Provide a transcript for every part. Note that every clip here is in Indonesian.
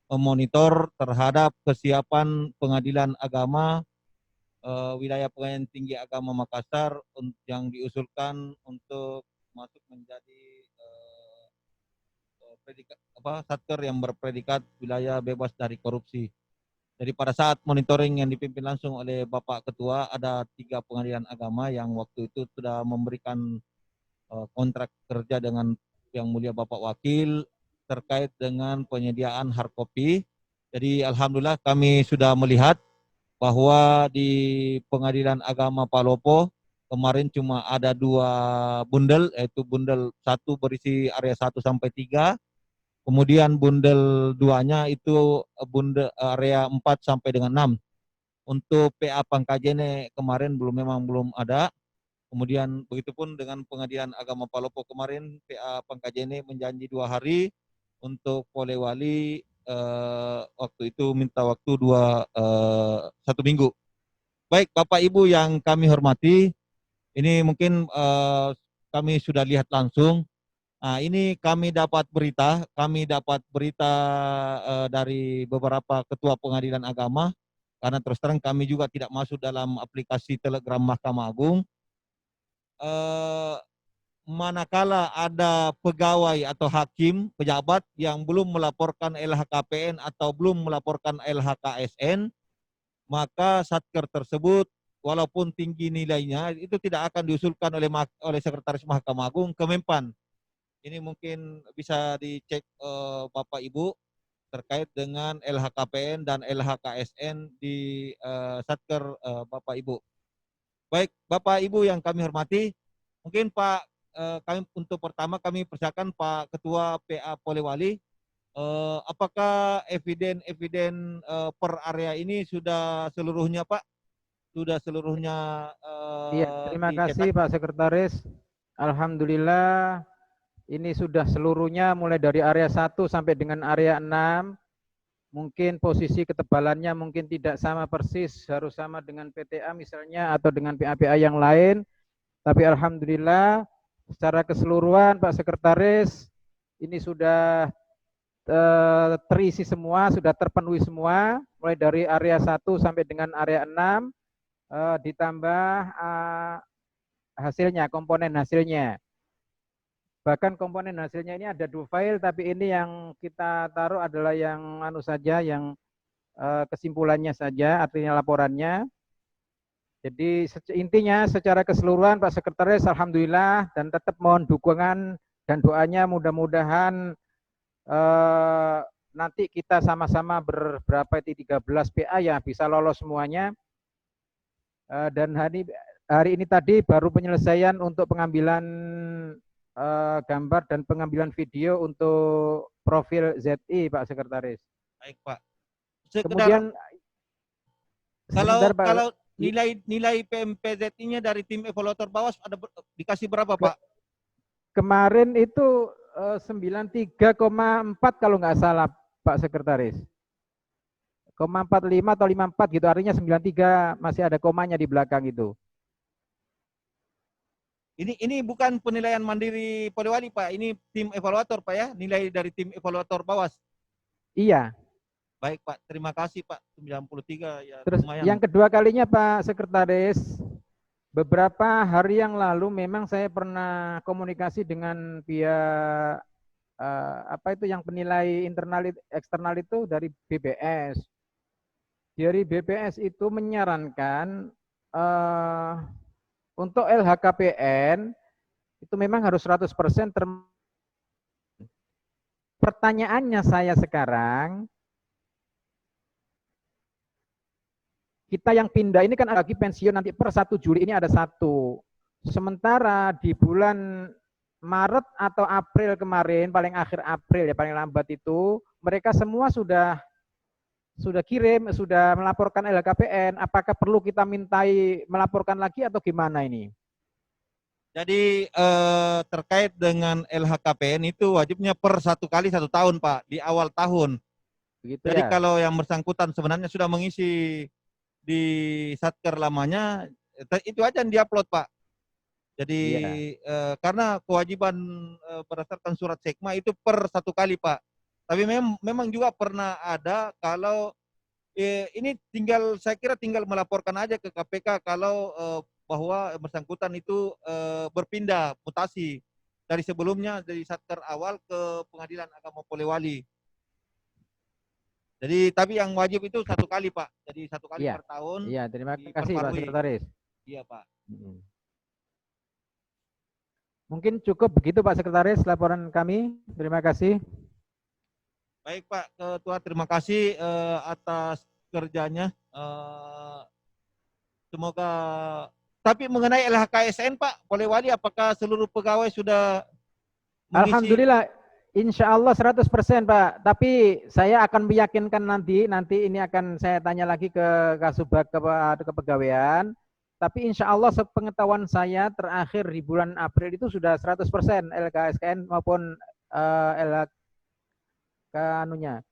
memonitor terhadap kesiapan pengadilan agama wilayah Pengadilan Tinggi Agama Makassar yang diusulkan untuk masuk menjadi satker yang berpredikat wilayah bebas dari korupsi. Jadi pada saat monitoring yang dipimpin langsung oleh Bapak Ketua, ada 3 pengadilan agama yang waktu itu sudah memberikan kontrak kerja dengan Yang Mulia Bapak Wakil terkait dengan penyediaan hard copy. Jadi alhamdulillah kami sudah melihat bahwa di Pengadilan Agama Palopo kemarin cuma ada 2 bundel, yaitu bundel 1 berisi area 1 sampai 3, kemudian bundel 2-nya itu bundel area 4 sampai dengan 6. Untuk PA Pangkajene kemarin memang belum ada. Kemudian begitupun dengan Pengadilan Agama Palopo kemarin, PA Pangkajene menjanji 2 hari, untuk Polewali waktu itu minta waktu 1 minggu. Baik Bapak Ibu yang kami hormati, ini mungkin kami sudah lihat langsung. Nah, ini kami dapat berita dari beberapa ketua pengadilan agama, karena terus terang kami juga tidak masuk dalam aplikasi Telegram Mahkamah Agung. Manakala ada pegawai atau hakim, pejabat yang belum melaporkan LHKPN atau belum melaporkan LHKSN, maka satker tersebut walaupun tinggi nilainya itu tidak akan diusulkan oleh Sekretaris Mahkamah Agung ke Menpan. Ini mungkin bisa dicek Bapak Ibu terkait dengan LHKPN dan LHKSN di satker Bapak Ibu. Baik Bapak Ibu yang kami hormati, mungkin Pak kami untuk pertama kami persilakan Pak Ketua PA Polewali, apakah eviden per area ini sudah seluruhnya Pak? Sudah seluruhnya Iya, terima kasih dicetak? Pak Sekretaris. Alhamdulillah ini sudah seluruhnya mulai dari area 1 sampai dengan area 6. Mungkin posisi ketebalannya mungkin tidak sama persis, harus sama dengan PTA misalnya atau dengan PA-PA yang lain. Tapi alhamdulillah secara keseluruhan Pak Sekretaris ini sudah terisi semua, sudah terpenuhi semua, mulai dari area 1 sampai dengan area 6, ditambah hasilnya, komponen hasilnya. Bahkan komponen hasilnya ini ada 2 file, tapi ini yang kita taruh adalah yang saja, yang kesimpulannya saja, artinya laporannya. Jadi intinya secara keseluruhan Pak Sekretaris alhamdulillah, dan tetap mohon dukungan dan doanya mudah-mudahan nanti kita sama-sama berberapa itu 13 PA ya bisa lolos semuanya. Dan hari ini tadi baru penyelesaian untuk pengambilan gambar dan pengambilan video untuk profil ZI Pak Sekretaris. Baik Pak. Kemudian kalau nilai PMPZI-nya dari tim evaluator Bawas ada dikasih berapa Pak? Kemarin itu 93,4 kalau nggak salah Pak Sekretaris. 0,45 atau 54 gitu, artinya 93 masih ada komanya di belakang itu. Ini bukan penilaian mandiri Polewali Pak, ini tim evaluator Pak ya, nilai dari tim evaluator Bawas. Iya. Baik Pak, terima kasih Pak. 93 ya. Terus lumayan. Yang kedua kalinya Pak Sekretaris, beberapa hari yang lalu memang saya pernah komunikasi dengan pihak apa itu yang penilai internal eksternal itu dari BPS. Dari BPS itu menyarankan untuk LHKPN itu memang harus 100%. Pertanyaannya saya sekarang, kita yang pindah ini kan lagi pensiun nanti per 1 Juli ini ada 1. Sementara di bulan Maret atau April kemarin, paling akhir April ya paling lambat itu, mereka semua sudah kirim, sudah melaporkan LHKPN. Apakah perlu kita mintai melaporkan lagi atau gimana ini? Jadi terkait dengan LHKPN itu wajibnya per 1 kali 1 tahun Pak, di awal tahun. Begitu Jadi ya? kalau yang bersangkutan sebenarnya sudah mengisi di satker lamanya, itu aja yang diupload Pak. Jadi iya. karena kewajiban berdasarkan surat sekma itu per 1 kali Pak. Tapi memang juga pernah ada kalau ini saya kira tinggal melaporkan aja ke KPK kalau bahwa yang bersangkutan itu berpindah mutasi dari sebelumnya dari Satker awal ke Pengadilan Agama Polewali. Jadi tapi yang wajib itu 1 kali Pak. Jadi 1 kali Iya, per tahun iya, terima kasih Pak diperbarui. Sekretaris. Iya Pak. Mungkin cukup begitu Pak Sekretaris laporan kami. Terima kasih. Baik Pak Ketua, terima kasih atas kerjanya. Semoga. Tapi mengenai LHKSN Pak Polewali, apakah seluruh pegawai sudah mengisi? Alhamdulillah, insya Allah 100% Pak. Tapi saya akan meyakinkan nanti ini akan saya tanya lagi ke Kasubag Kepegawaian. Tapi insya Allah sepengetahuan saya terakhir di bulan April itu sudah 100% LKSKN maupun LHK anunya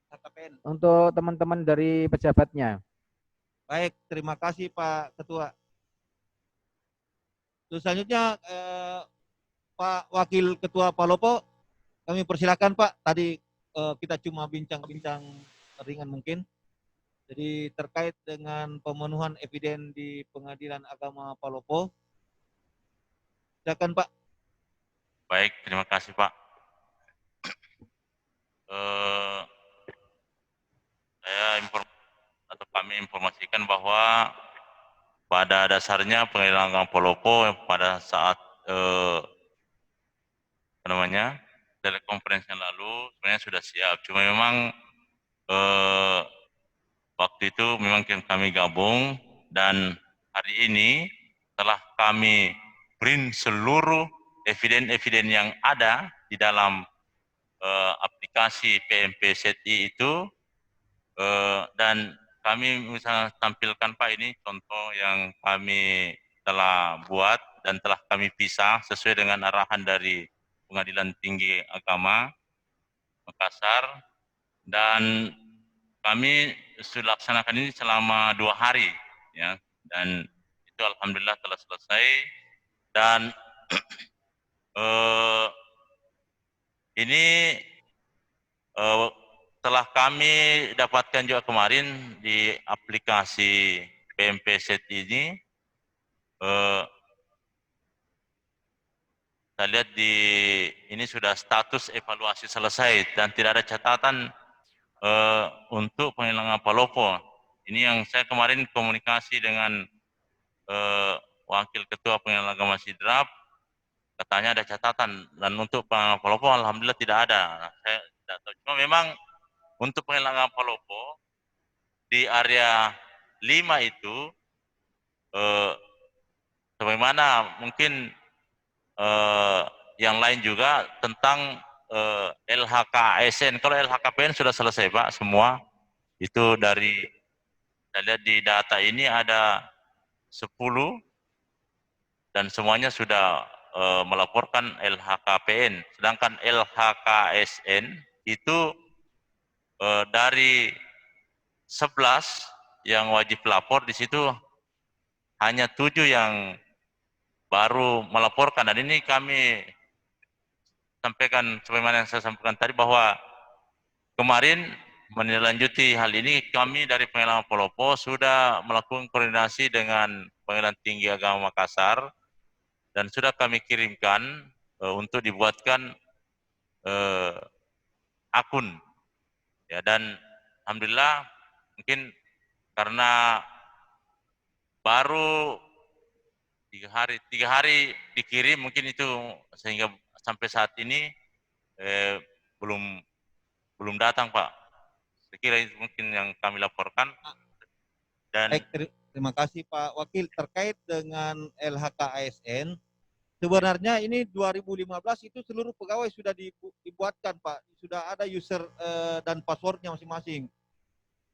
KPN. untuk teman-teman dari pejabatnya. Baik, terima kasih Pak Ketua. Terus selanjutnya Pak Wakil Ketua Palopo, kami persilakan Pak. Tadi kita cuma bincang-bincang ringan mungkin. Jadi terkait dengan pemenuhan eviden di Pengadilan Agama Palopo. Silakan Pak. Baik, terima kasih Pak. Kami informasikan bahwa pada dasarnya Pengadilan Agama Palopo pada saat telekonferensi yang lalu sebenarnya sudah siap. Cuma memang waktu itu memang kami gabung dan hari ini telah kami print seluruh eviden-eviden yang ada di dalam aplikasi PMP SETI itu dan kami misalnya tampilkan Pak ini contoh yang kami telah buat dan telah kami pisah sesuai dengan arahan dari Pengadilan Tinggi Agama Makassar dan kami sudah laksanakan ini selama 2 hari ya dan itu alhamdulillah telah selesai dan ini telah kami dapatkan juga kemarin di aplikasi PMP Set ini saya lihat ini sudah status evaluasi selesai dan tidak ada catatan untuk Pengadilan Palopo. Ini yang saya kemarin komunikasi dengan Wakil Ketua Pengadilan Agama Sidrap, katanya ada catatan dan untuk Pengadilan Palopo alhamdulillah tidak ada. Saya tidak tahu. Cuma memang untuk Pengadilan Agama Palopo di area 5 itu sebagaimana mungkin yang lain juga tentang LHKSN. Kalau LHKPN sudah selesai Pak semua. Itu dari saya lihat di data ini ada 10 dan semuanya sudah melaporkan LHKPN. Sedangkan LHKSN itu dari 11 yang wajib lapor di situ hanya 7 yang baru melaporkan dan ini kami sampaikan sebagaimana yang saya sampaikan tadi bahwa kemarin menindaklanjuti hal ini kami dari Pengadilan Palopo sudah melakukan koordinasi dengan Pengadilan Tinggi Agama Makassar dan sudah kami kirimkan untuk dibuatkan akun ya dan alhamdulillah mungkin karena baru 3 hari dikirim mungkin itu sehingga sampai saat ini belum datang Pak. Saya kira itu mungkin yang kami laporkan. Dan baik, terima kasih Pak Wakil. Terkait dengan LHKASN, sebenarnya ini 2015 itu seluruh pegawai sudah dibuatkan Pak, sudah ada user dan passwordnya masing-masing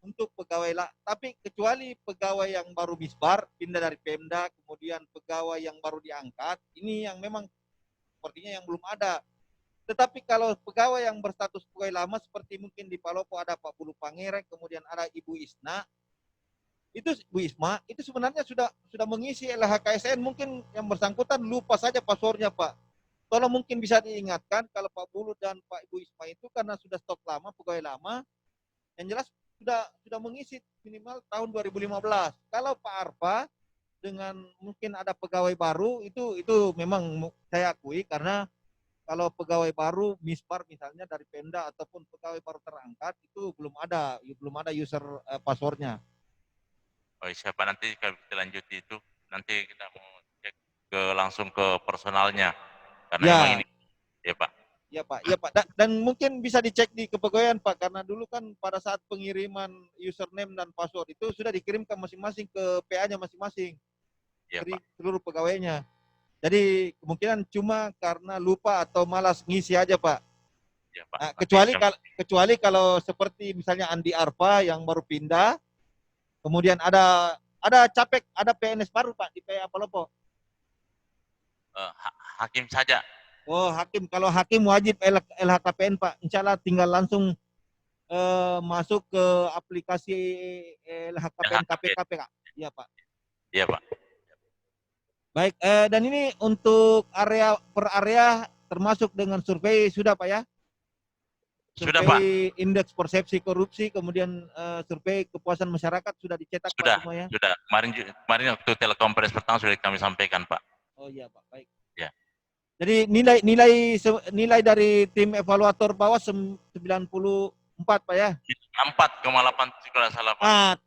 untuk pegawai lah. Tapi kecuali pegawai yang baru misbar, pindah dari Pemda, kemudian pegawai yang baru diangkat, ini yang memang sepertinya yang belum ada. Tetapi kalau pegawai yang berstatus pegawai lama seperti mungkin di Palopo ada Pak Bulu Pangerek, kemudian ada Ibu Isna, itu Bu Isma, itu sebenarnya sudah mengisi LHKSN, mungkin yang bersangkutan lupa saja passwordnya Pak. tolong mungkin bisa diingatkan kalau Pak Bulu dan Pak Ibu Isma itu karena sudah stok lama, pegawai lama, yang jelas sudah mengisi minimal tahun 2015. Kalau Pak Arfa dengan mungkin ada pegawai baru itu memang saya akui, karena kalau pegawai baru Mispar misalnya dari Pemda ataupun pegawai baru terangkat itu belum ada user passwordnya. Oh siapa nanti kalau kita lanjuti itu nanti kita mau cek langsung ke personalnya karena memang Ya, ini ya Pak. ya Pak. Dan mungkin bisa dicek di kepegawaian Pak, karena dulu kan pada saat pengiriman username dan password itu sudah dikirimkan masing-masing ke PA-nya masing-masing Ya dari Pak. seluruh pegawainya. Jadi kemungkinan cuma karena lupa atau malas ngisi aja Pak. Ya Pak. Nah, Nanti kecuali kalau seperti misalnya Andi Arfa yang baru pindah, kemudian ada capek, ada PNS baru Pak di PA Palopo. hakim saja. Oh hakim, kalau hakim wajib LHKPN Pak. Insya Allah tinggal langsung masuk ke aplikasi LHKPN KPK Pak. Iya Pak. Iya Pak. Baik, dan ini untuk area per area termasuk dengan survei sudah Pak ya? Sudah Survei Pak. indeks persepsi korupsi, kemudian survei kepuasan masyarakat sudah dicetak Sudah, Pak semua ya? sudah. Kemarin waktu telekonferensi pertama sudah kami sampaikan Pak. Oh iya Pak, baik. Ya. Jadi nilai dari tim evaluator bawah 94 Pak ya? 4,8 kalau salah Pak. Ah,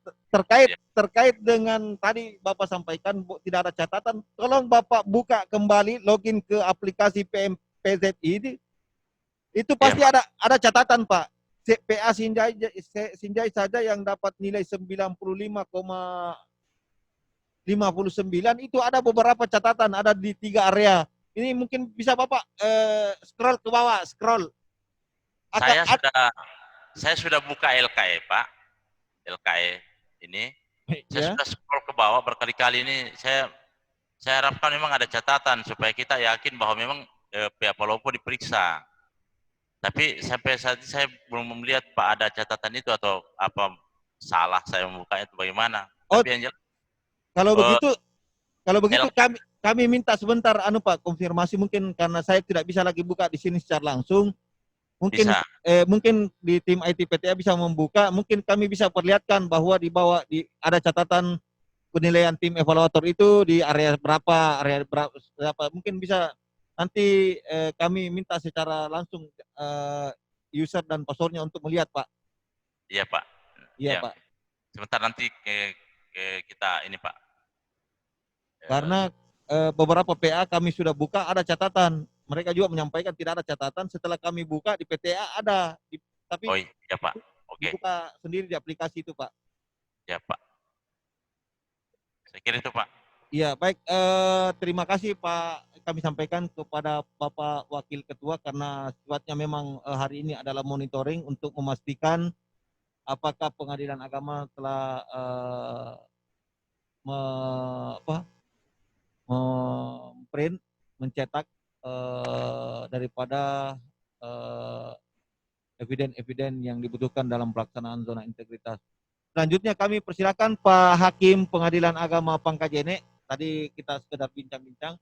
terkait dengan tadi Bapak sampaikan tidak ada catatan, tolong Bapak buka kembali login ke aplikasi PMPZI ini. Itu pasti Ya, ada catatan Pak. PA Sinjai saja yang dapat nilai 95,59 itu ada beberapa catatan, ada di 3 area. Ini mungkin bisa Bapak scroll ke bawah, scroll. Saya sudah buka LKE Pak. LKE ini. Saya Ya. sudah scroll ke bawah berkali-kali ini. Saya harapkan memang ada catatan supaya kita yakin bahwa memang PA Palopo diperiksa. Tapi sampai saat ini saya belum melihat Pak ada catatan itu atau apa salah saya membukanya itu bagaimana. Oh, tapi yang jelas, kalau begitu kami minta sebentar Pak konfirmasi, mungkin karena saya tidak bisa lagi buka di sini secara langsung. Mungkin mungkin di tim IT PTA bisa membuka, mungkin kami bisa perlihatkan bahwa di bawah ada catatan penilaian tim evaluator itu di area berapa, mungkin bisa nanti kami minta secara langsung user dan passwordnya untuk melihat Pak. Iya Pak. Iya Pak. Sebentar nanti kita ini Pak. Karena beberapa PA kami sudah buka ada catatan. Mereka juga menyampaikan tidak ada catatan. Setelah kami buka di PTA ada, tapi oh iya Pak. Oke. Dibuka sendiri di aplikasi itu Pak. Ya Pak. Saya kira itu Pak. Iya baik. Terima kasih Pak. Kami sampaikan kepada Bapak Wakil Ketua karena sifatnya memang hari ini adalah monitoring untuk memastikan apakah Pengadilan Agama telah memprint, mencetak daripada eviden-eviden yang dibutuhkan dalam pelaksanaan zona integritas. Selanjutnya kami persilakan Pak Hakim Pengadilan Agama Pangkajene. Tadi kita sekedar bincang-bincang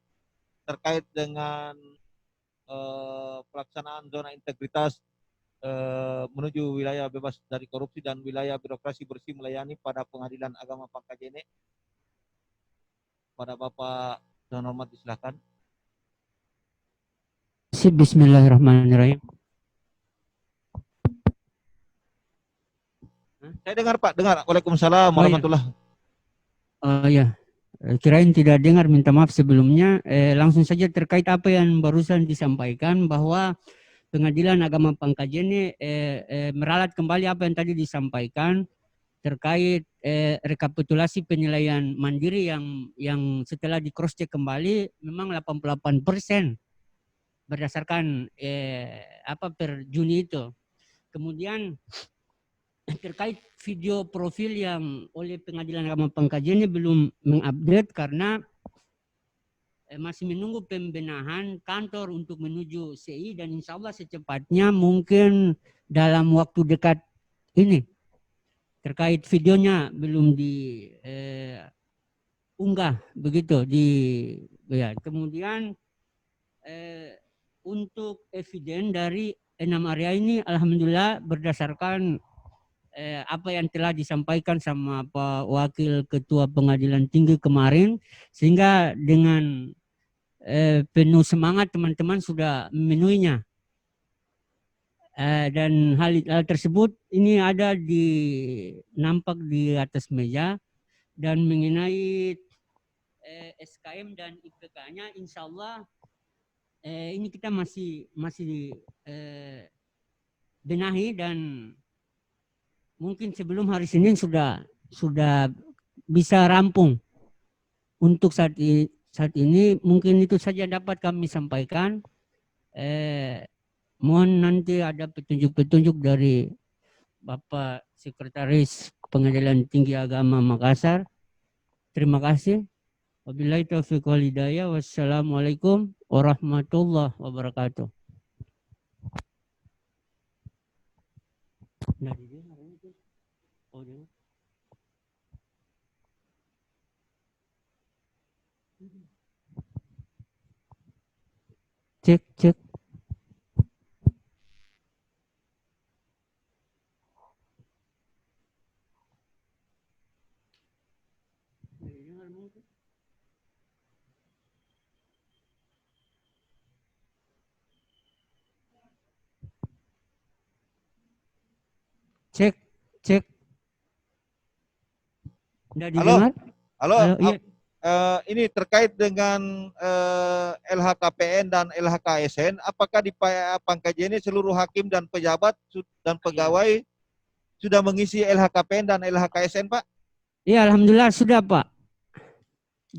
terkait dengan pelaksanaan zona integritas menuju wilayah bebas dari korupsi dan wilayah birokrasi bersih melayani pada Pengadilan Agama Pangkajene. Pada Bapak yang hormat silakan. Bismillahirrahmanirrahim. Saya dengar Pak, dengar. Waalaikumsalam warahmatullahi. Oh ya, kirain tidak dengar, minta maaf sebelumnya. Langsung saja terkait apa yang barusan disampaikan bahwa Pengadilan Agama Pangkajene meralat kembali apa yang tadi disampaikan terkait rekapitulasi penilaian mandiri yang setelah di cross check kembali memang 88% berdasarkan per Juni itu. Kemudian terkait video profil yang oleh Pengadilan Agama Pangkajene belum mengupdate karena masih menunggu pembenahan kantor untuk menuju CI dan insya Allah secepatnya mungkin dalam waktu dekat ini. Terkait videonya belum diunggah begitu ya. Kemudian untuk eviden dari 6 area ini alhamdulillah berdasarkan apa yang telah disampaikan sama Pak Wakil Ketua Pengadilan Tinggi kemarin, sehingga dengan penuh semangat teman-teman sudah memenuhinya. Dan hal tersebut ini ada nampak di atas meja, dan mengenai SKM dan IPK-nya insya Allah ini kita masih benahi, dan mungkin sebelum hari Senin sudah bisa rampung. Untuk saat ini mungkin itu saja dapat kami sampaikan. Mohon nanti ada petunjuk-petunjuk dari Bapak Sekretaris Pengadilan Tinggi Agama Makassar. Terima kasih. Wabillahi taufiq wal hidayah. Wassalamualaikum warahmatullahi wabarakatuh. Cek. Cek. Tidak didengar? Halo, Iya. ini terkait dengan LHKPN dan LHKSN, apakah di Pangkajen ini seluruh hakim dan pejabat dan pegawai sudah mengisi LHKPN dan LHKSN, Pak? Iya, alhamdulillah sudah, Pak.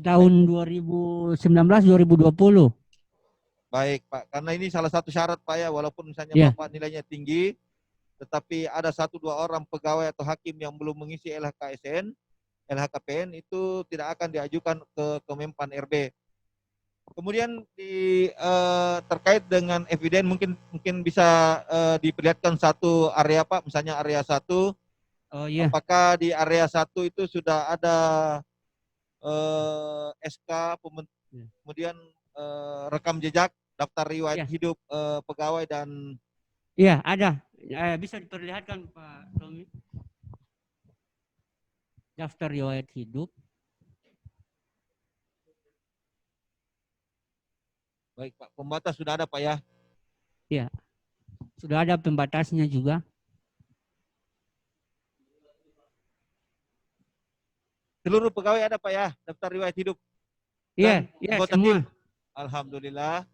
Tahun 2019-2020. Baik, Pak. Karena ini salah satu syarat, Pak, ya, walaupun misalnya Ya. Bapak nilainya tinggi, tetapi ada 1-2 orang pegawai atau hakim yang belum mengisi LHKSN, LHKPN itu tidak akan diajukan ke Kemenpan RB. Kemudian terkait dengan eviden mungkin bisa diperlihatkan satu area, Pak, misalnya area 1. Oh iya. Apakah di area 1 itu sudah ada SK, kemudian rekam jejak, daftar riwayat Ya. hidup pegawai dan Iya, ada. Bisa diperlihatkan, Pak Romi. Daftar riwayat hidup. baik, Pak. Pembatas sudah ada, Pak, ya? Iya. Sudah ada pembatasnya juga. Seluruh pegawai ada, Pak, ya? Daftar riwayat hidup. Iya, Dan iya anggota semua. tim. Alhamdulillah.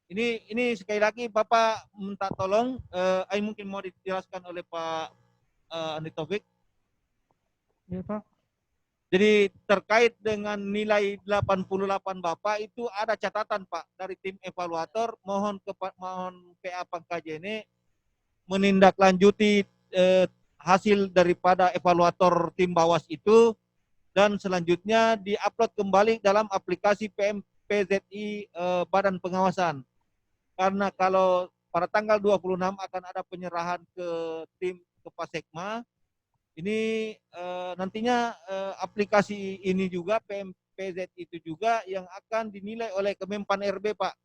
Ini sekali lagi Bapak minta tolong, mungkin mau dijelaskan oleh Pak Andi Taufik. Ya, Pak. Jadi terkait dengan nilai 88 Bapak itu ada catatan, Pak, dari tim evaluator, mohon PA Pangkajene menindaklanjuti hasil daripada evaluator tim Bawas itu, dan selanjutnya diupload kembali dalam aplikasi PZI Badan Pengawasan. Karena kalau pada tanggal 26 akan ada penyerahan ke tim ke Pasekma, ini nantinya aplikasi ini juga PZ itu juga yang akan dinilai oleh Kemenpan RB, Pak.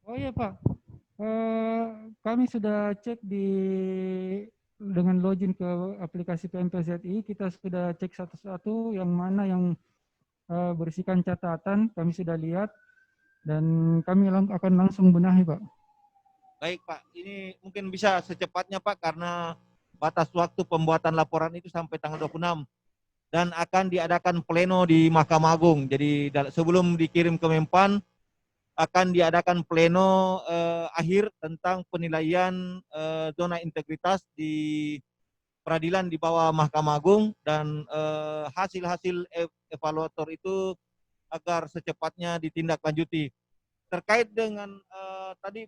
Oh iya, Pak. Kami sudah cek dengan login ke aplikasi PMPZI, kita sudah cek satu-satu yang mana yang berisikan catatan, kami sudah lihat dan kami akan langsung benahi, Pak. Baik, Pak. Ini mungkin bisa secepatnya, Pak, karena batas waktu pembuatan laporan itu sampai tanggal 26 dan akan diadakan pleno di Mahkamah Agung. Jadi sebelum dikirim ke Menpan akan diadakan pleno akhir tentang penilaian zona integritas di peradilan di bawah Mahkamah Agung, dan hasil-hasil evaluator itu agar secepatnya ditindaklanjuti. Terkait dengan tadi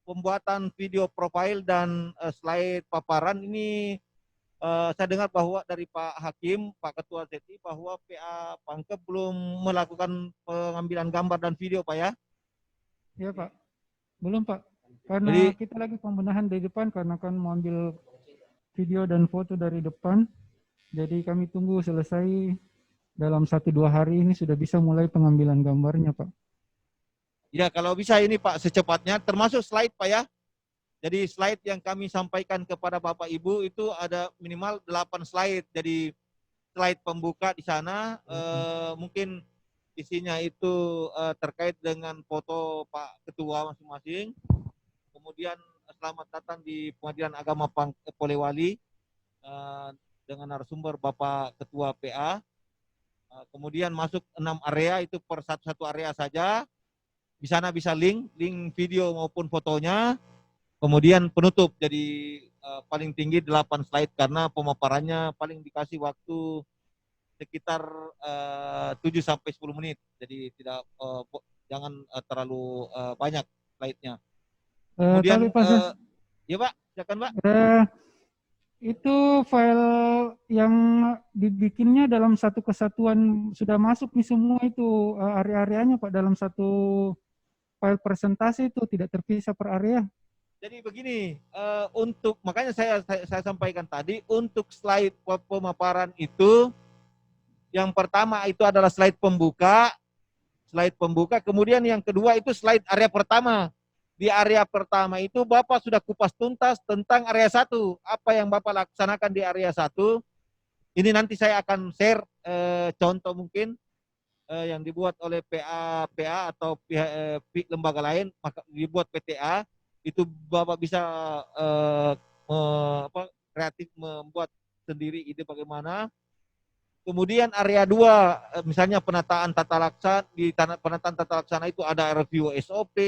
pembuatan video profil dan slide paparan ini, saya dengar bahwa dari Pak Hakim, Pak Ketua ZI, bahwa PA Pangke belum melakukan pengambilan gambar dan video, Pak, ya? Iya, Pak. Belum, Pak. Karena Jadi- kita lagi pembenahan dari depan karena kan mau ambil video dan foto dari depan. Jadi kami tunggu selesai dalam 1-2 hari ini sudah bisa mulai pengambilan gambarnya, Pak. Ya, kalau bisa ini Pak secepatnya, termasuk slide Pak ya. Jadi slide yang kami sampaikan kepada Bapak Ibu itu ada minimal 8 slide. Jadi slide pembuka di sana mungkin isinya itu terkait dengan foto Pak Ketua masing-masing. Kemudian selamat datang di Pengadilan Agama Polewali dengan narasumber Bapak Ketua PA. Kemudian masuk 6 area itu per satu area saja. Di sana bisa link video maupun fotonya. Kemudian penutup jadi paling tinggi 8 slide karena pemaparannya paling dikasih waktu sekitar 7 sampai 10 menit. Jadi tidak jangan terlalu banyak slide-nya. Kemudian Tapi Pak, ya Pak, silakan Pak. itu file yang dibikinnya dalam satu kesatuan sudah masuk nih semua itu area-areanya Pak dalam satu file presentasi itu tidak terpisah per area. Jadi begini, untuk makanya saya sampaikan tadi untuk slide pemaparan itu yang pertama itu adalah slide pembuka, kemudian yang kedua itu slide area pertama. Di area pertama itu Bapak sudah kupas tuntas tentang area 1, apa yang Bapak laksanakan di area 1. Ini nanti saya akan share contoh mungkin yang dibuat oleh PA atau pihak lembaga lain, maka dibuat PTA. Itu Bapak bisa kreatif membuat sendiri ide bagaimana. Kemudian area 2 misalnya penataan tata laksana, di penataan tata laksana itu ada review SOP,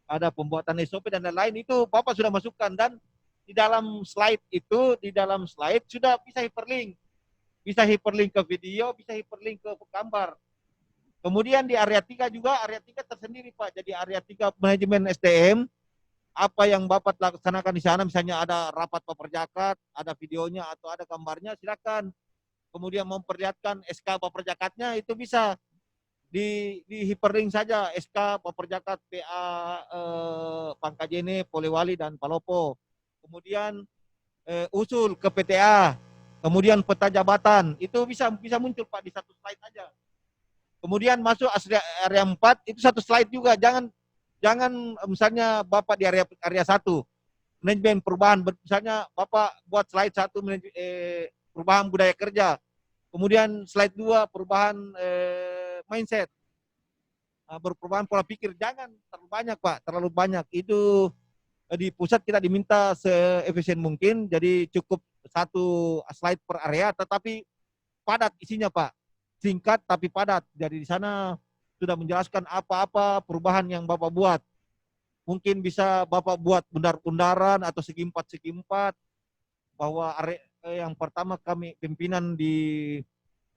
ada pembuatan SOP dan lain-lain, itu Bapak sudah masukkan dan di dalam slide sudah bisa hyperlink ke video, bisa hyperlink ke gambar. Kemudian di area 3 juga, area 3 tersendiri Pak. Jadi area 3 manajemen SDM, apa yang Bapak laksanakan di sana, misalnya ada rapat Paperjakat, ada videonya atau ada gambarnya, silakan. Kemudian memperlihatkan SK Paperjakatnya itu bisa di hyperlink saja, SK Paperjakat PA Pangkajene, Polewali dan Palopo. Kemudian usul ke PTA, kemudian peta jabatan, itu bisa muncul Pak di satu slide aja. Kemudian masuk area 4 itu satu slide juga. Jangan misalnya Bapak di area 1 manajemen perubahan, misalnya Bapak buat slide 1 perubahan budaya kerja. Kemudian slide 2 perubahan mindset. Perubahan pola pikir, jangan terlalu banyak Pak, terlalu banyak. Itu di pusat kita diminta seefisien mungkin, jadi cukup satu slide per area tetapi padat isinya Pak. Singkat tapi padat. Jadi di sana sudah menjelaskan apa-apa perubahan yang Bapak buat. Mungkin bisa Bapak buat bundar-bundaran atau segi empat bahwa yang pertama kami pimpinan di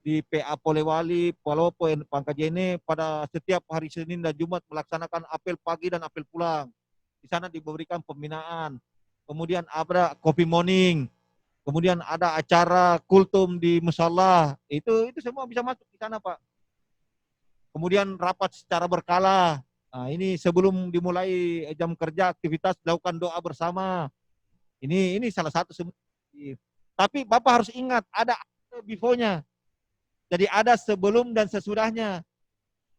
PA Polewali, Palopo, Pangkajene pada setiap hari Senin dan Jumat melaksanakan apel pagi dan apel pulang. Di sana diberikan pembinaan. Kemudian ada coffee morning. Kemudian ada acara kultum di musala, itu semua bisa masuk di sana Pak. Kemudian rapat secara berkala. Nah, ini sebelum dimulai jam kerja aktivitas lakukan doa bersama. Ini salah satu. Tapi Bapak harus ingat ada before-nya. Jadi ada sebelum dan sesudahnya.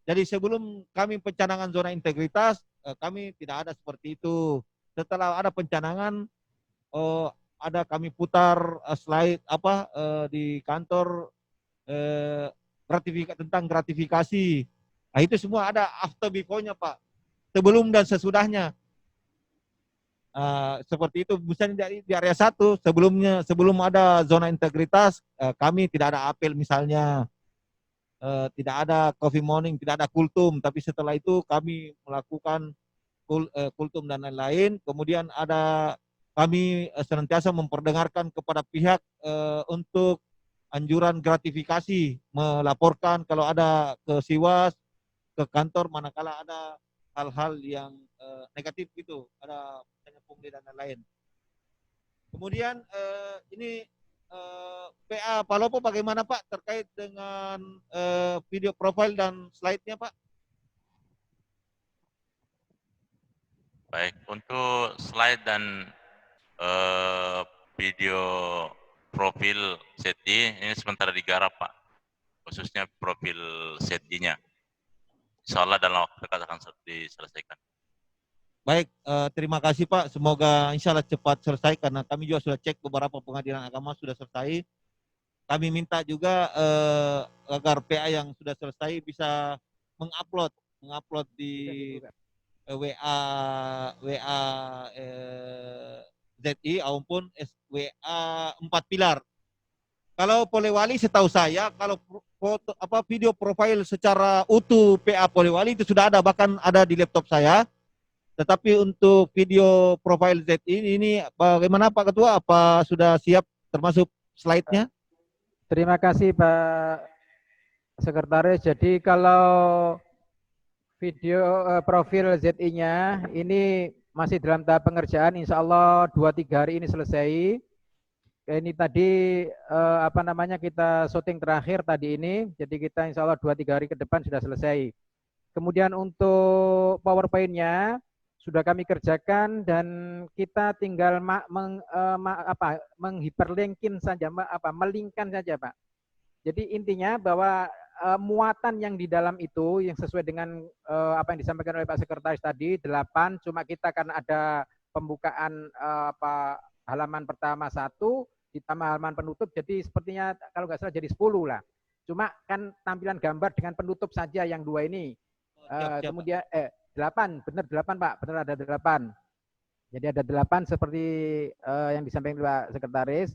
Jadi sebelum kami pencanangan zona integritas, kami tidak ada seperti itu. Setelah ada pencanangan, ada kami putar slide di kantor tentang gratifikasi. Nah, itu semua ada after before-nya Pak. Sebelum dan sesudahnya. Seperti itu. Misalnya di area 1 sebelum ada zona integritas, kami tidak ada apel misalnya. Tidak ada coffee morning, tidak ada kultum, tapi setelah itu kami melakukan kultum dan lain-lain. Kemudian ada kami senantiasa memperdengarkan kepada pihak untuk anjuran gratifikasi, melaporkan kalau ada ke Siwas, ke kantor manakala ada hal-hal yang negatif gitu, ada pungli dan lain-lain. Kemudian ini PA Palopo bagaimana Pak terkait dengan video profile dan slide-nya Pak? Baik, untuk slide dan video profil SETI ini sementara digarap Pak, khususnya profil SETI-nya. Insya Allah dalam waktu dekat akan diselesaikan. Baik, terima kasih Pak. Semoga insya Allah cepat selesai karena kami juga sudah cek beberapa pengadilan agama sudah selesai. Kami minta juga agar PA yang sudah selesai bisa mengupload di WA ZI maupun WA 4 pilar. Kalau Polewali setahu saya kalau foto video profil secara utuh PA Polewali itu sudah ada, bahkan ada di laptop saya. Tetapi untuk video profil ZI ini bagaimana Pak Ketua? Apa sudah siap termasuk slide-nya? Terima kasih Pak Sekretaris. Jadi kalau video profil ZI-nya ini masih dalam tahap pengerjaan, insya Allah 2-3 hari ini selesai. Ini tadi kita syuting terakhir tadi ini, jadi kita insya Allah 2-3 hari ke depan sudah selesai. Kemudian untuk PowerPoint-nya sudah kami kerjakan dan kita tinggal menghiperlinkin saja, melingkan saja Pak. Jadi intinya bahwa muatan yang di dalam itu yang sesuai dengan apa yang disampaikan oleh Pak Sekretaris tadi 8, cuma kita karena ada pembukaan halaman pertama 1 ditambah halaman penutup, jadi sepertinya kalau nggak salah jadi 10 lah. Cuma kan tampilan gambar dengan penutup saja yang 2 ini. Kemudian 8, benar 8 Pak, benar ada 8. Jadi ada 8 seperti yang disampaikan Pak Sekretaris.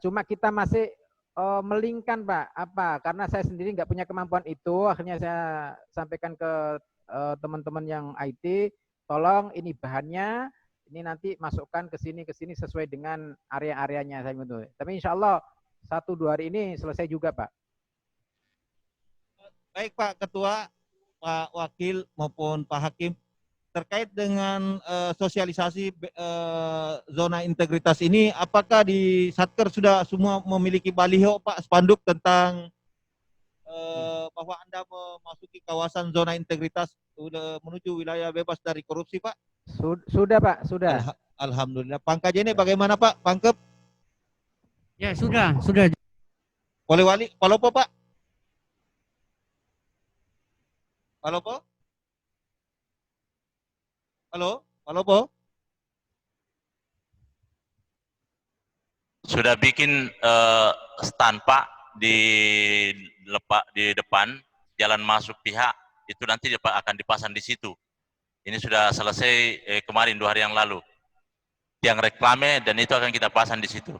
Cuma kita masih melingkan Pak, karena saya sendiri nggak punya kemampuan itu, akhirnya saya sampaikan ke teman-teman yang IT, tolong ini bahannya, ini nanti masukkan ke sini sesuai dengan area-areanya saya gitu. Tapi insya Allah 1-2 hari ini selesai juga Pak. Baik Pak Ketua, Pak Wakil maupun Pak Hakim, terkait dengan sosialisasi zona integritas ini, apakah di Satker sudah semua memiliki baliho Pak, spanduk tentang bahwa Anda memasuki kawasan zona integritas menuju wilayah bebas dari korupsi Pak? Sudah Pak, sudah. Alhamdulillah. Pangkajene bagaimana Pak? Pangkep? Ya sudah. Polewali, Palopo Pak? Palopo? Halo, Palopo? Sudah bikin stand Pak di depan jalan masuk pihak itu, nanti akan dipasang di situ. Ini sudah selesai kemarin 2 hari yang lalu. Yang reklame dan itu akan kita pasang di situ.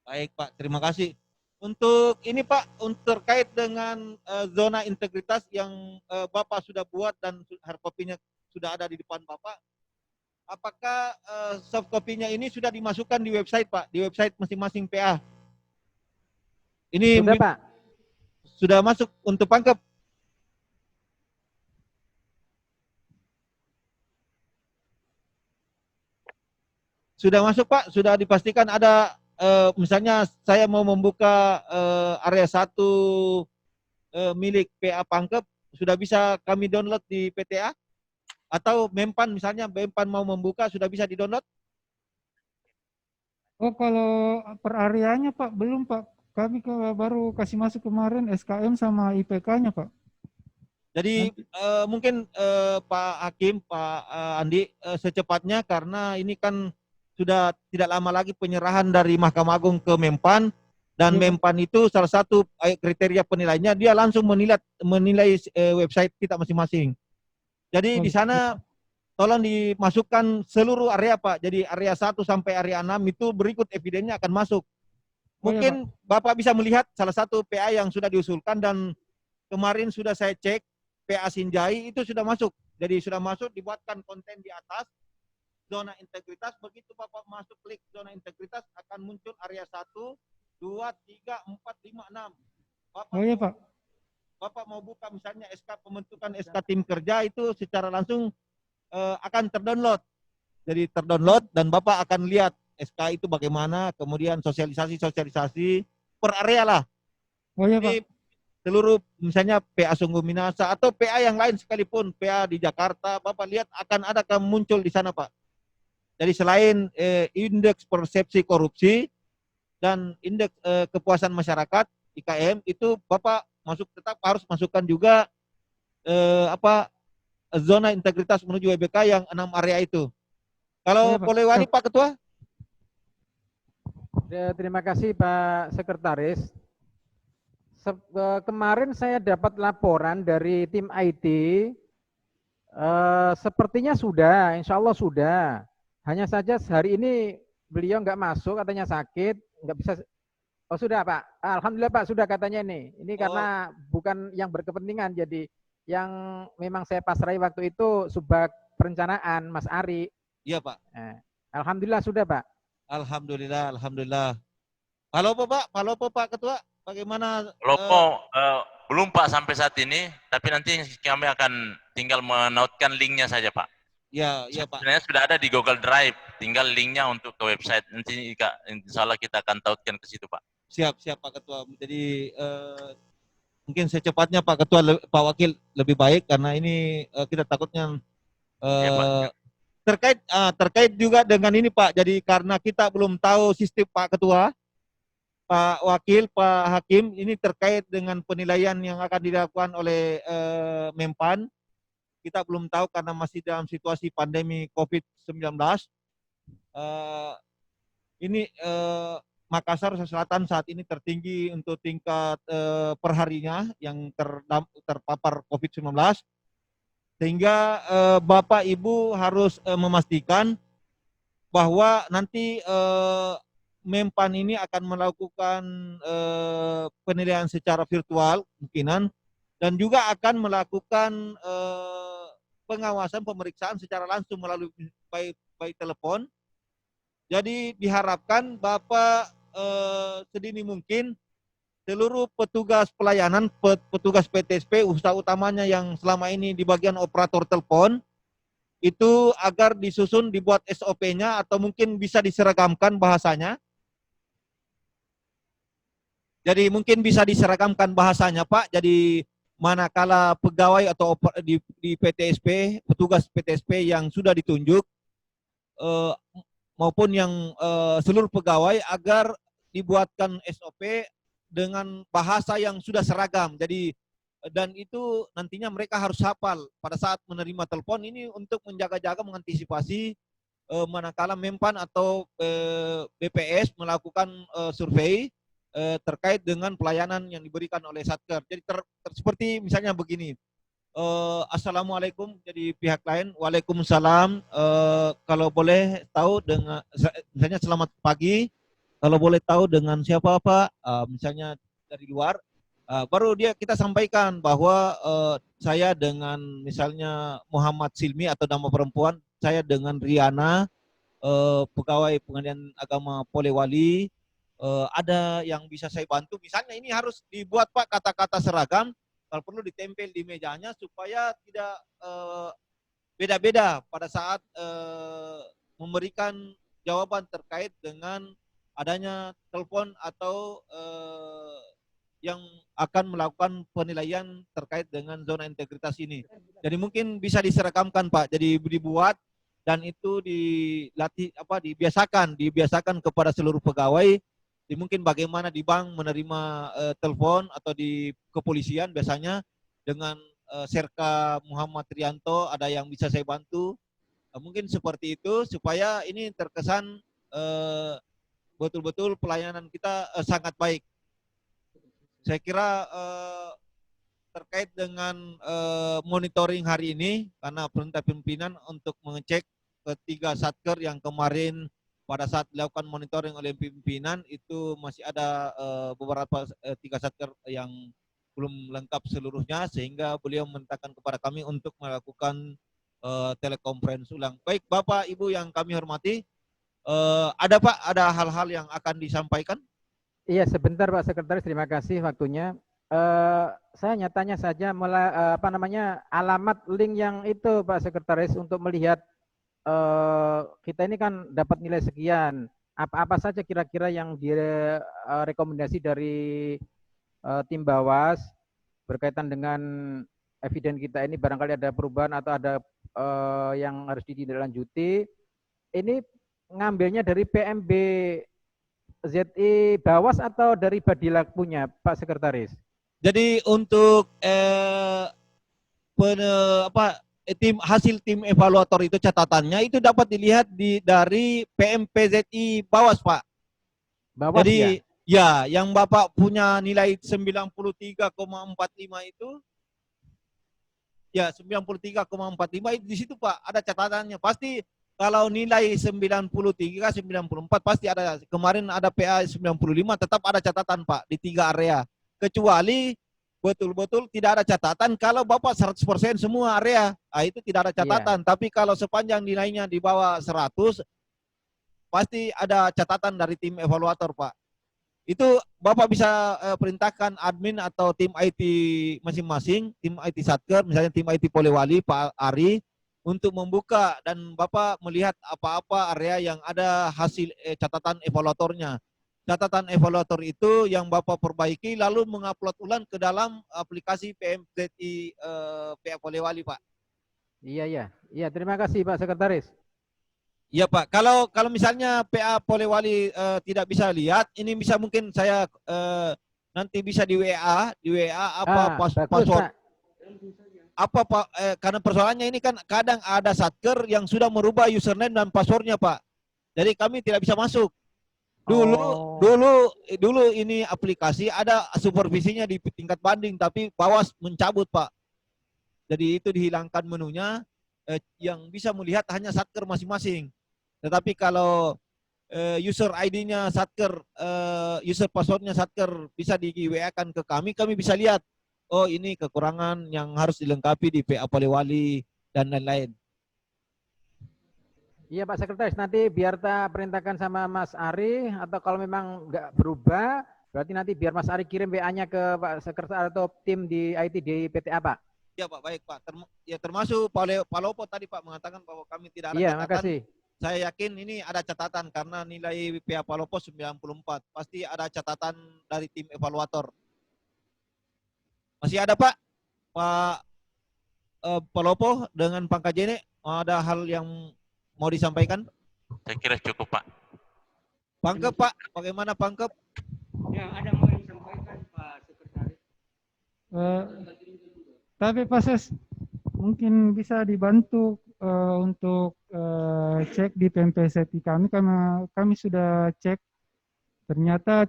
Baik Pak, terima kasih. Untuk ini Pak, terkait dengan zona integritas yang Bapak sudah buat dan hard copy-nya sudah ada di depan Bapak, apakah soft copy-nya ini sudah dimasukkan di website Pak, di website masing-masing PA? Ini Sudah Pak. Sudah masuk untuk Pangkep? Sudah masuk Pak, sudah dipastikan ada misalnya saya mau membuka area 1 milik PA Pangkep, sudah bisa kami download di PTA? Atau Mempan misalnya, Mempan mau membuka sudah bisa di-download? Oh, kalau per areanya Pak, belum Pak. Kami baru kasih masuk kemarin SKM sama IPK-nya Pak. Jadi mungkin Pak Hakim, Pak Andi, secepatnya karena ini kan sudah tidak lama lagi penyerahan dari Mahkamah Agung ke Mempan, dan Mempan itu salah satu kriteria penilainya dia langsung menilai website kita masing-masing. Jadi di sana tolong dimasukkan seluruh area Pak. Jadi area 1 sampai area 6 itu berikut evidennya akan masuk. Mungkin Bapak bisa melihat salah satu PA yang sudah diusulkan dan kemarin sudah saya cek, PA Sinjai itu sudah masuk. Jadi sudah masuk, dibuatkan konten di atas zona integritas. Begitu Bapak masuk klik zona integritas akan muncul area 1, 2, 3, 4, 5, 6. Bapak Pak. Bapak mau buka misalnya SK pembentukan SK tim kerja itu secara langsung akan terdownload. Jadi terdownload dan Bapak akan lihat SK itu bagaimana, kemudian sosialisasi per area lah. Pak. seluruh misalnya PA Sungguh Minasa atau PA yang lain sekalipun, PA di Jakarta, Bapak lihat akan ada muncul di sana, Pak. Jadi selain indeks persepsi korupsi dan indeks kepuasan masyarakat IKM itu Bapak tetap harus masukkan juga zona integritas menuju WBK yang 6 area itu. Kalau Iya, Pak. Polewali Pak Ketua? Terima kasih Pak Sekretaris. Kemarin saya dapat laporan dari tim IT, sepertinya sudah, insya Allah sudah. Hanya saja hari ini beliau nggak masuk, katanya sakit, nggak bisa. Oh sudah Pak, Alhamdulillah Pak sudah katanya ini. Ini karena bukan yang berkepentingan, jadi yang memang saya pasrai waktu itu subak perencanaan Mas Ari. Iya Pak. Alhamdulillah sudah Pak. Alhamdulillah, alhamdulillah. Halo Pak, halo Pak Ketua, bagaimana? Lopo belum Pak sampai saat ini, tapi nanti kami akan tinggal menautkan linknya saja Pak. Ya, iya Pak. Sebenarnya sudah ada di Google Drive, tinggal linknya untuk ke website. Nanti insya Allah kita akan tautkan ke situ Pak. Siap, siap Pak Ketua. Jadi mungkin secepatnya Pak Ketua, Pak Wakil lebih baik karena ini kita takutnya terkait juga dengan ini Pak. Jadi karena kita belum tahu sistem Pak Ketua, Pak Wakil, Pak Hakim, ini terkait dengan penilaian yang akan dilakukan oleh Mempan. Kita belum tahu karena masih dalam situasi pandemi COVID-19. Ini Makassar Selatan saat ini tertinggi untuk tingkat perharinya yang terpapar COVID-19. Sehingga Bapak Ibu harus memastikan bahwa nanti Mempan ini akan melakukan penilaian secara virtual kemungkinan dan juga akan melakukan pengawasan pemeriksaan secara langsung melalui by telepon. Jadi diharapkan Bapak sedini mungkin seluruh petugas pelayanan, petugas PTSP, usaha utamanya yang selama ini di bagian operator telepon, itu agar disusun, dibuat SOP-nya atau mungkin bisa diseragamkan bahasanya. Jadi mungkin bisa diseragamkan bahasanya Pak, jadi manakala pegawai atau di PTSP, petugas PTSP yang sudah ditunjuk, maupun yang seluruh pegawai agar dibuatkan SOP dengan bahasa yang sudah seragam. Jadi dan itu nantinya mereka harus hafal pada saat menerima telepon ini untuk menjaga-jaga mengantisipasi manakala Mempan atau BPS melakukan survei terkait dengan pelayanan yang diberikan oleh Satker. Jadi seperti misalnya begini, Assalamualaikum, jadi pihak lain, Waalaikumsalam, kalau boleh tahu dengan, misalnya selamat pagi, kalau boleh tahu dengan siapa Pak, misalnya dari luar, baru kita sampaikan bahwa saya dengan misalnya Muhammad Silmi atau nama perempuan, saya dengan Riana, pegawai Pengadilan Agama Polewali, ada yang bisa saya bantu, misalnya ini harus dibuat Pak kata-kata seragam, kalau perlu ditempel di mejanya supaya tidak beda-beda pada saat memberikan jawaban terkait dengan adanya telepon atau yang akan melakukan penilaian terkait dengan zona integritas ini. Jadi mungkin bisa diseragamkan Pak, jadi dibuat dan itu dibiasakan kepada seluruh pegawai. Mungkin bagaimana di bank menerima telepon atau di kepolisian biasanya dengan Serka Muhammad Trianto ada yang bisa saya bantu, mungkin seperti itu supaya ini terkesan betul-betul pelayanan kita sangat baik. Saya kira terkait dengan monitoring hari ini karena perintah pimpinan untuk mengecek ketiga satker yang kemarin pada saat dilakukan monitoring oleh pimpinan itu masih ada beberapa 3 satker yang belum lengkap seluruhnya sehingga beliau memerintahkan kepada kami untuk melakukan telekonferensi ulang. Baik Bapak Ibu yang kami hormati, ada Pak, ada hal-hal yang akan disampaikan? Iya sebentar Pak Sekretaris, terima kasih waktunya. Saya nyatanya saja alamat link yang itu Pak Sekretaris untuk melihat kita ini kan dapat nilai sekian, apa saja kira-kira yang direkomendasi dari tim Bawas berkaitan dengan eviden kita ini barangkali ada perubahan atau ada yang harus ditindaklanjuti. Ini ngambilnya dari PMB ZI Bawas atau dari Badilak punya, Pak Sekretaris? Jadi untuk hasil tim evaluator itu catatannya itu dapat dilihat dari PMPZI Bawas, Pak. Bawas Jadi ya? ya, yang Bapak punya nilai 93,45 itu, ya 93,45 itu di situ Pak, ada catatannya. Pasti kalau nilai 93, 94 pasti ada. Kemarin ada PA 95 tetap ada catatan Pak di 3 area. Kecuali betul-betul tidak ada catatan kalau Bapak 100% semua area. Itu tidak ada catatan. Tapi kalau sepanjang nilainya di bawah 100 pasti ada catatan dari tim evaluator Pak. Itu Bapak bisa perintahkan admin atau tim IT masing-masing, tim IT Satker, misalnya tim IT Polewali, Pak Ari, untuk membuka dan Bapak melihat apa-apa area yang ada hasil catatan evaluatornya. Catatan evaluator itu yang Bapak perbaiki lalu mengupload ulang ke dalam aplikasi PMZI PA Polewali, Pak. Iya, terima kasih Pak Sekretaris. Iya Pak, kalau misalnya PA Polewali tidak bisa lihat, ini bisa mungkin saya nanti bisa di WA apa password. Apa Pak? Karena persoalannya ini kan kadang ada satker yang sudah merubah username dan passwordnya Pak. Jadi kami tidak bisa masuk. Dulu ini aplikasi ada supervisinya di tingkat banding, tapi Bawas mencabut Pak. Jadi itu dihilangkan menunya, yang bisa melihat hanya satker masing-masing. Tetapi kalau user ID-nya satker, user passwordnya satker bisa di WA-kan ke kami bisa lihat. Oh ini kekurangan yang harus dilengkapi di PA Polewali dan lain-lain. Iya Pak Sekretaris, nanti biar tak perintahkan sama Mas Ari, atau kalau memang nggak berubah, berarti nanti biar Mas Ari kirim WA-nya ke Pak Sekretaris atau tim di IT di PTA Pak. Iya Pak, baik Pak. Termasuk Pak Lopo tadi Pak mengatakan bahwa kami tidak ada catatan. Iya, makasih. Saya yakin ini ada catatan karena nilai PA Palopo 94. Pasti ada catatan dari tim evaluator. Masih ada Pak? Pak Palopo dengan Pangkajene, ada hal yang mau disampaikan? Saya kira cukup Pak. Pangkep Pak, bagaimana Pangkep? Ya, ada mau disampaikan Pak Sekretaris. Tapi Pak Ses, mungkin bisa dibantu untuk cek di PMPZI kami sudah cek, ternyata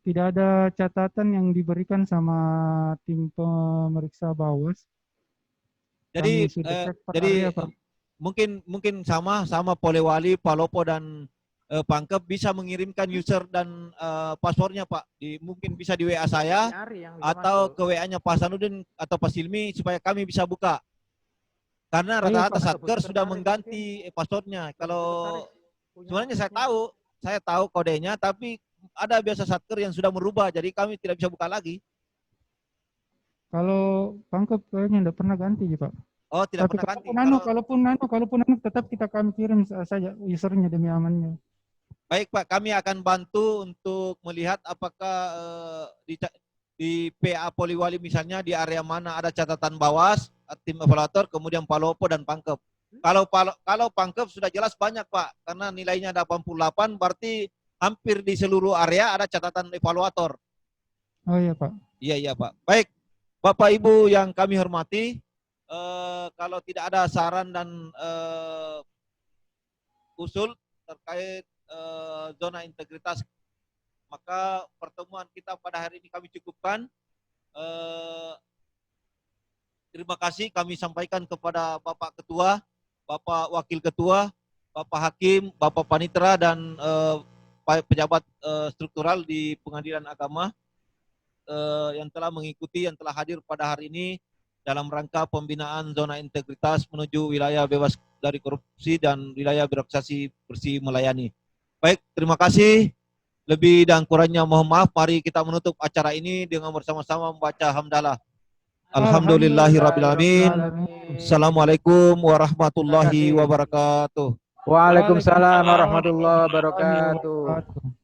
tidak ada catatan yang diberikan sama tim pemeriksa Bawas. Jadi area, Pak. mungkin sama Polewali, Palopo dan Pangkep bisa mengirimkan user dan passwordnya Pak. Mungkin bisa di WA saya atau ke WA-nya Pak Sanudin atau Pak Silmi supaya kami bisa buka. Karena rata-rata satker sudah mengganti passwordnya. Kalau sebenarnya saya tahu kodenya, tapi ada biasa satker yang sudah merubah, jadi kami tidak bisa buka lagi. Kalau Pangkep kayaknya tidak pernah ganti, Pak. Oh, tidak tapi pernah ganti. Kalaupun tetap kami kirim saja usernya demi amannya. Baik Pak, kami akan bantu untuk melihat apakah di PA Poliwali misalnya di area mana ada catatan Bawas, tim evaluator, kemudian Palopo dan Pangkep. Kalau Pangkep sudah jelas banyak Pak, karena nilainya 88, berarti hampir di seluruh area ada catatan evaluator. Oh iya Pak. Iya Pak. Baik, Bapak Ibu yang kami hormati, kalau tidak ada saran dan usul terkait zona integritas, maka pertemuan kita pada hari ini kami cukupkan. Terima kasih kami sampaikan kepada Bapak Ketua, Bapak Wakil Ketua, Bapak Hakim, Bapak Panitera, dan pejabat struktural di Pengadilan Agama yang telah mengikuti, yang telah hadir pada hari ini dalam rangka pembinaan zona integritas menuju wilayah bebas dari korupsi dan wilayah birokrasi bersih melayani. Baik, terima kasih. Lebih dan kurangnya mohon maaf. Mari kita menutup acara ini dengan bersama-sama membaca hamdalah. Alhamdulillahirrabbilalamin. Assalamualaikum warahmatullahi wabarakatuh. Waalaikumsalam warahmatullahi wabarakatuh.